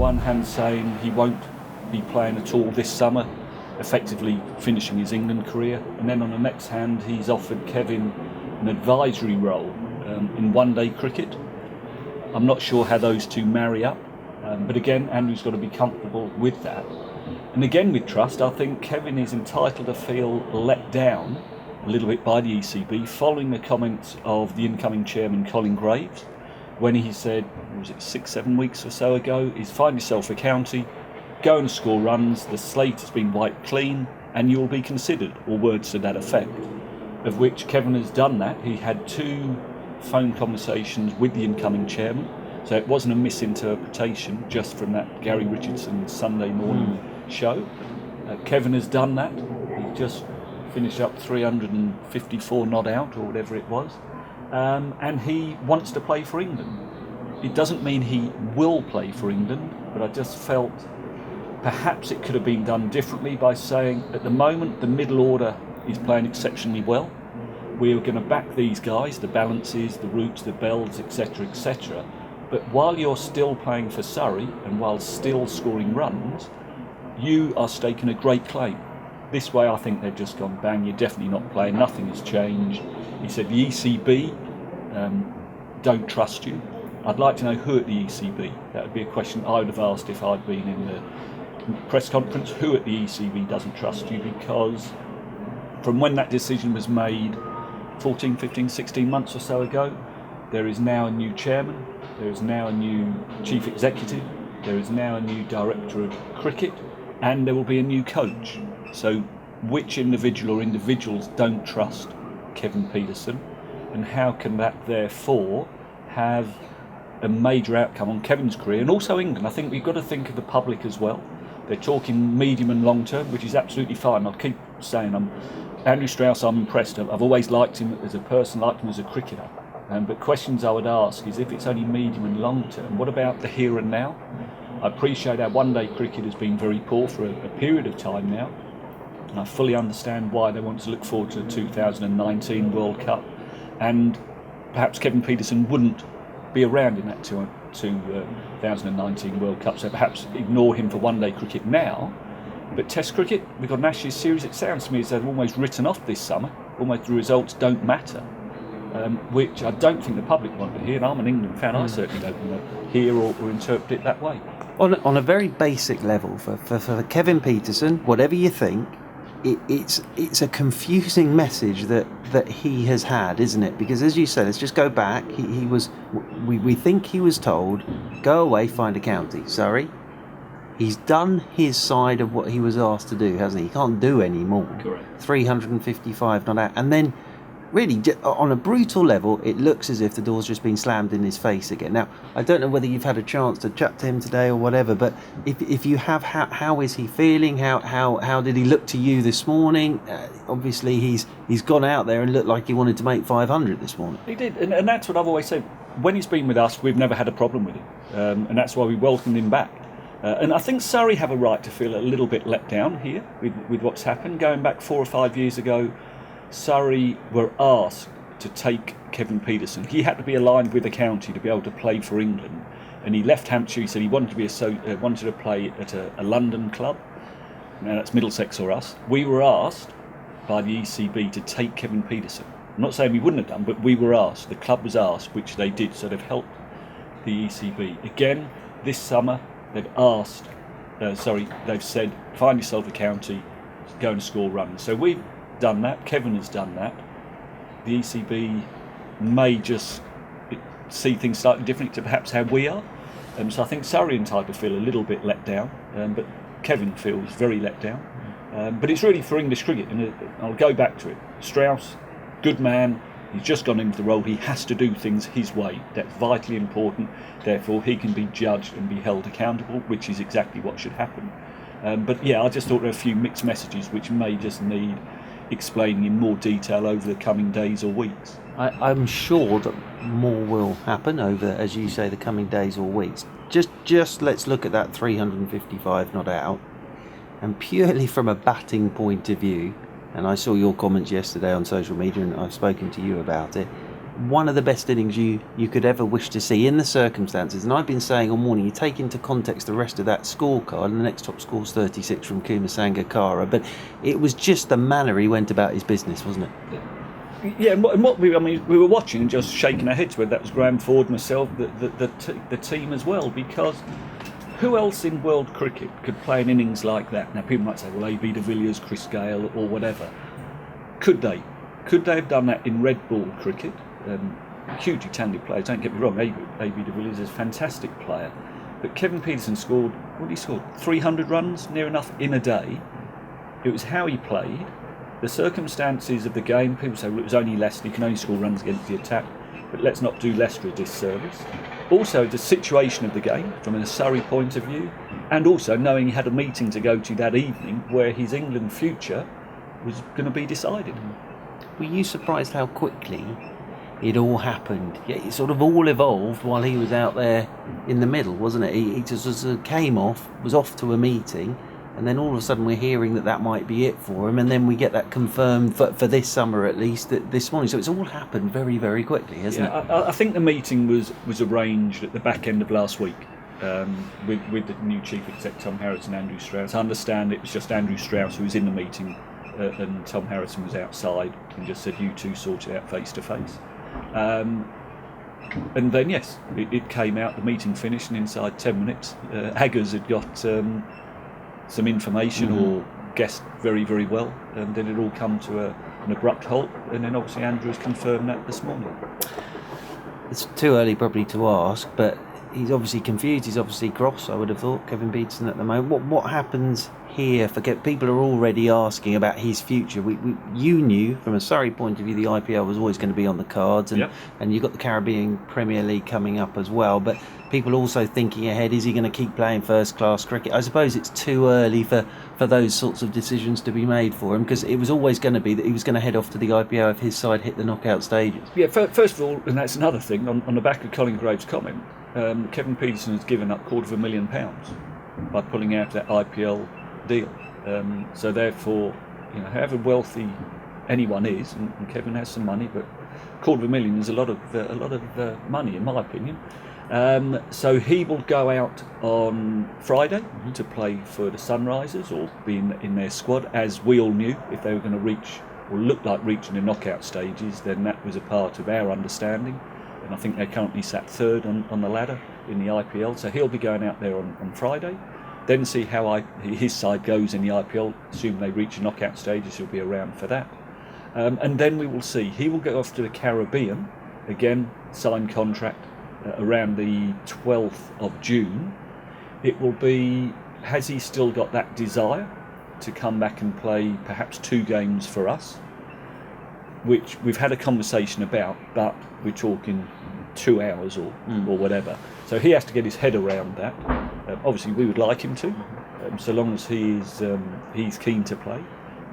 one hand saying he won't be playing at all this summer, effectively finishing his England career, and then on the next hand he's offered Kevin an advisory role in one-day cricket. I'm not sure how those two marry up, but again, Andrew's got to be comfortable with that. And again, with trust, I think Kevin is entitled to feel let down a little bit by the ECB following the comments of the incoming chairman, Colin Graves, when he said, was it 6-7 weeks or so ago, is find yourself a county, go and score runs, the slate has been wiped clean, and you will be considered, or words to that effect. Of which Kevin has done that. He had 2 phone conversations with the incoming chairman, so it wasn't a misinterpretation just from that Gary Richardson Sunday morning show. Kevin has done that. He just finished up 354 not out, or whatever it was, and he wants to play for England. It doesn't mean he will play for England, but I just felt perhaps it could have been done differently by saying, at the moment the middle order is playing exceptionally well. We are going to back these guys, the Balances, the Roots, the Bells, etc., etc. But while you're still playing for Surrey and while still scoring runs, you are staking a great claim. This way I think they've just gone, bang, you're definitely not playing, nothing has changed. He said the ECB don't trust you. I'd like to know who at the ECB. That would be a question I would have asked if I'd been in the press conference. Who at the ECB doesn't trust you? Because from when that decision was made 14, 15, 16 months or so ago, there is now a new chairman, there is now a new chief executive, there is now a new director of cricket, and there will be a new coach. So which individual or individuals don't trust Kevin Pietersen, and how can that therefore have a major outcome on Kevin's career and also England? I think we've got to think of the public as well. They're talking medium and long term, which is absolutely fine. I'll keep saying Andrew Strauss, I'm impressed. I've always liked him as a person, liked him as a cricketer. But questions I would ask is, if it's only medium and long term, what about the here and now? I appreciate our one-day cricket has been very poor for a period of time now, and I fully understand why they want to look forward to the 2019 World Cup, and perhaps Kevin Pietersen wouldn't be around in that 2019 World Cup, so perhaps ignore him for one-day cricket now. But Test cricket, we've got an Ashes series. It sounds to me as they've almost written off this summer. Almost the results don't matter, which I don't think the public want to hear. And I'm an England fan. I certainly don't want to hear or interpret it that way. On a very basic level, for Kevin Pietersen, whatever you think, it's a confusing message that he has had, isn't it? Because as you said, let's just go back. We think he was told, go away, find a county. Surrey. He's done his side of what he was asked to do, hasn't he? He can't do any more. Correct. 355 not out. And then, really, on a brutal level, it looks as if the door's just been slammed in his face again. Now, I don't know whether you've had a chance to chat to him today or whatever, but if you have, how is he feeling? How did he look to you this morning? Obviously, he's gone out there and looked like he wanted to make 500 this morning. He did, and that's what I've always said. When he's been with us, we've never had a problem with him, and that's why we welcomed him back. And I think Surrey have a right to feel a little bit let down here with what's happened. Going back 4 or 5 years ago, Surrey were asked to take Kevin Pietersen. He had to be aligned with the county to be able to play for England, and he left Hampshire. He said he wanted to play at a London club. Now that's Middlesex or us. We were asked by the ECB to take Kevin Pietersen. I'm not saying we wouldn't have done, but we were asked. The club was asked, which they did. So they've helped the ECB again this summer. They've said, find yourself a county, go and score runs. So we've done that. Kevin has done that. The ECB may just see things slightly different to perhaps how we are. So I think Surrey and Tiger feel a little bit let down, but Kevin feels very let down. But it's really for English cricket, and I'll go back to it. Strauss, good man. He's just gone into the role. He has to do things his way. That's vitally important. Therefore, he can be judged and be held accountable, which is exactly what should happen. But yeah, I just thought there were a few mixed messages which may just need explaining in more detail over the coming days or weeks. I'm sure that more will happen over, as you say, the coming days or weeks. Just let's look at that 355 not out, and purely from a batting point of view. And I saw your comments yesterday on social media, and I've spoken to you about it. one of the best innings you could ever wish to see in the circumstances. And I've been saying all morning, you take into context the rest of that scorecard, and the next top score's 36 from Kumar Sangakkara, but it was just the manner he went about his business, wasn't it? Yeah, and what we were watching and just shaking our heads, whether that was Graham Ford, myself, the team as well, because who else in world cricket could play an innings like that? Now, people might say, well, A.B. de Villiers, Chris Gale, or whatever. Could they? Could they have done that in red ball cricket? Hugely talented players, don't get me wrong. A.B. de Villiers is a fantastic player, but Kevin Pietersen scored, 300 runs, near enough, in a day. It was how he played, the circumstances of the game. People say, well, it was only Leicester, you can only score runs against the attack, but let's not do Leicester a disservice. Also, the situation of the game from a Surrey point of view, and also knowing he had a meeting to go to that evening where his England future was going to be decided. Were you surprised how quickly it all happened? Yeah, it sort of all evolved while he was out there in the middle, wasn't it? He just came off, was off to a meeting, and then all of a sudden we're hearing that might be it for him, and then we get that confirmed for this summer at least this morning. So it's all happened very, very quickly, hasn't it? I think the meeting was arranged at the back end of last week with the new chief exec Tom Harris and Andrew Strauss. I understand it was just Andrew Strauss who was in the meeting, and Tom Harrison was outside and just said, you two sort it out face to face. And then, yes, it came out, the meeting finished, and inside 10 minutes, Aggers had got some information or guessed very, very well, and then it all come to an abrupt halt, and then obviously Andrew's confirmed that this morning. It's too early probably to ask, but he's obviously confused, he's obviously cross, I would have thought, Kevin Pietersen at the moment. What happens here? People are already asking about his future. You knew from a Surrey point of view the IPL was always going to be on the cards, and you've got the Caribbean Premier League coming up as well, but people also thinking ahead, is he going to keep playing first class cricket? I suppose it's too early for those sorts of decisions to be made for him, because it was always going to be that he was going to head off to the IPL if his side hit the knockout stages. Yeah, first of all, and that's another thing, on the back of Colin Graves' comment, Kevin Pietersen has given up £250,000 by pulling out of that IPL deal. So therefore, however wealthy anyone is, and Kevin has some money, but £250,000 is a lot of money in my opinion. So he will go out on Friday to play for the Sunrisers, or be in their squad, as we all knew. If they were going to reach or look like reaching the knockout stages, then that was a part of our understanding. And I think they're currently sat third on the ladder in the IPL. So he'll be going out there on Friday, then see how his side goes in the IPL. Assume they reach the knockout stages, he'll be around for that. And then we will see. He will go off to the Caribbean, again, signed contract around the 12th of June. It will be, has he still got that desire to come back and play perhaps 2 games for us, which we've had a conversation about, but we're talking 2 hours or whatever. So he has to get his head around that. Obviously we would like him to, so long as he's keen to play,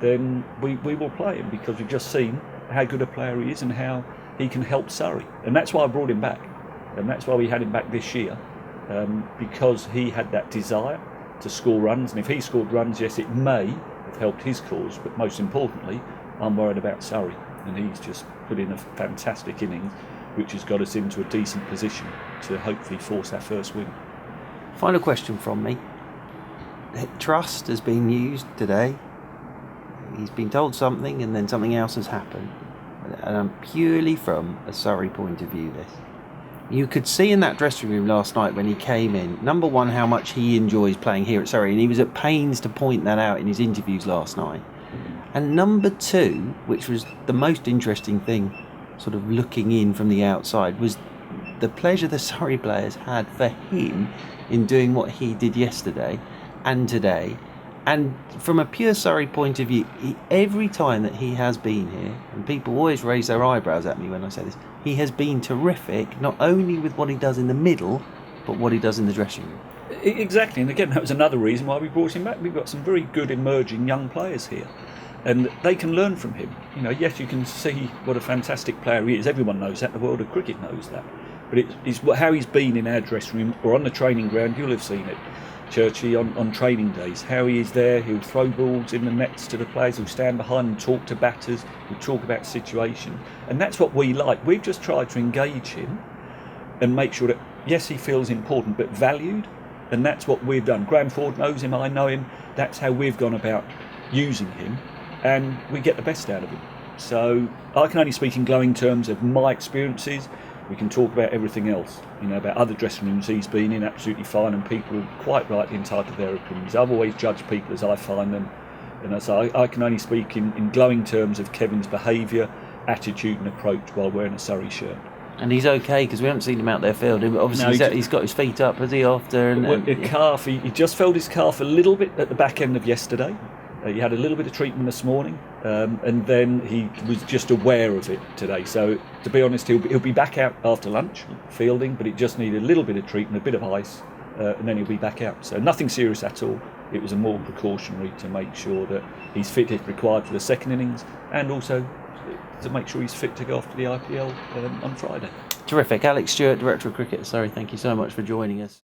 then we will play him, because we've just seen how good a player he is and how he can help Surrey. And that's why I brought him back. And that's why we had him back this year, because he had that desire to score runs. And if he scored runs, yes, it may have helped his cause, but most importantly, I'm worried about Surrey. And he's just put in a fantastic innings, which has got us into a decent position to hopefully force our first win. Final question from me. Trust has been used today. He's been told something and then something else has happened. And I'm purely from a Surrey point of view this. You could see in that dressing room last night when he came in, number one, how much he enjoys playing here at Surrey, and he was at pains to point that out in his interviews last night. And number two, which was the most interesting thing, sort of looking in from the outside, was the pleasure the Surrey players had for him in doing what he did yesterday and today. And from a pure Surrey point of view, every time that he has been here, and people always raise their eyebrows at me when I say this, he has been terrific, not only with what he does in the middle, but what he does in the dressing room. Exactly, and again, that was another reason why we brought him back. We've got some very good emerging young players here, and they can learn from him. Yes, you can see what a fantastic player he is. Everyone knows that. The world of cricket knows that. But it's how he's been in our dressing room or on the training ground. You'll have seen it. Churchy, on training days. How he is there, he'll throw balls in the nets to the players, he'll stand behind and talk to batters, he'll talk about situation. And that's what we like. We've just tried to engage him and make sure that, yes, he feels important, but valued. And that's what we've done. Graham Ford knows him, I know him. That's how we've gone about using him, and we get the best out of him. So I can only speak in glowing terms of my experiences. We can talk about everything else, about other dressing rooms he's been in, absolutely fine, and people are quite rightly entitled to their opinions. I've always judged people as I find them, and so I can only speak in glowing terms of Kevin's behaviour, attitude and approach while wearing a Surrey shirt. And he's okay, because we haven't seen him out there fielding. Obviously, no, he's got his feet up, has he, after? Calf, he just felt his calf a little bit at the back end of yesterday. He had a little bit of treatment this morning, and then he was just aware of it today. So, to be honest, he'll be back out after lunch, fielding, but it just needed a little bit of treatment, a bit of ice, and then he'll be back out. So nothing serious at all. It was a more precautionary to make sure that he's fit if required for the second innings, and also to make sure he's fit to go off to the IPL on Friday. Terrific. Alec Stewart, Director of Cricket. Sorry, thank you so much for joining us.